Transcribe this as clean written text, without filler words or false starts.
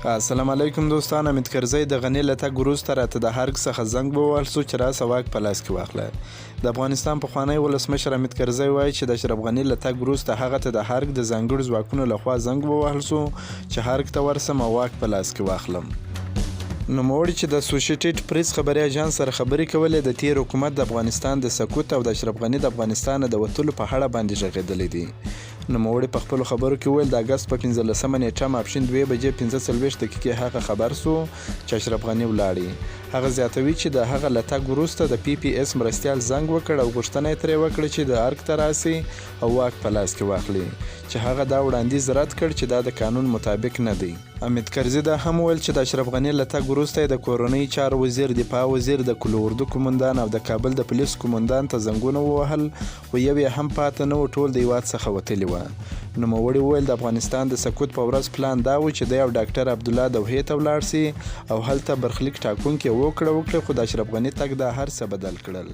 السلام علیکم دوستان، امید کرزی د غنی له تګ وروسته راته د هرګ څخه زنګ ووهل سو چې راسه واک په لاس کې واخله. د افغانستان پخوانی ولسمشر امید کرزی وایي چې د اشرف غني له تګ وروسته هغه ته د هرګ د ځانګړو ځواکونو لخوا زنګ ووهل سو چې هرګ ته ورسم او واک په لاس کې واخلم. نوموړي چې د اسوسییټډ پریس خبري اژانس سره خبرې کولې د تیر حکومت د افغانستان د سقوط او د اشرف غني د افغانستان د وتلو په اړه باندې غږېدلی دي. نوموړي په خپلو خبرو کې وویل د اګست په 15مه نیټه ماپښین 2:45 هغه خبر سو چې اشرف غني ولاړی. هغه زیاتوي چې د هغه له تګ وروسته د پی پی اس مرستیال زنګ وکړ او غوښتنه یې ترې وکړه چې د ارګ ته راسي او واک په لاس کې واخلي، چې هغه دا وړاندیز رد کړ چې دا د قانون مطابق نه دی. امید کرزي دا هم ویل چې د اشرف غني له تګ وروسته د کورنۍ چارو وزیر، دفاع وزیر، د کل اردو قومندان او د کابل د پولیس قومندان ته زنګونه ووهل، خو یو یې هم پاته نه و، ټول د هیواد څخه وتلي وه. نوموړي وویل د افغانستان د سقوط په ورځ پلان دا و چې دی او ډاکټر عبدالله دوحې ته ولاړ سي او هلته برخلیک ټاکونکي وکړه، خو د اشرف غني تګ دا هر څه بدل کړل.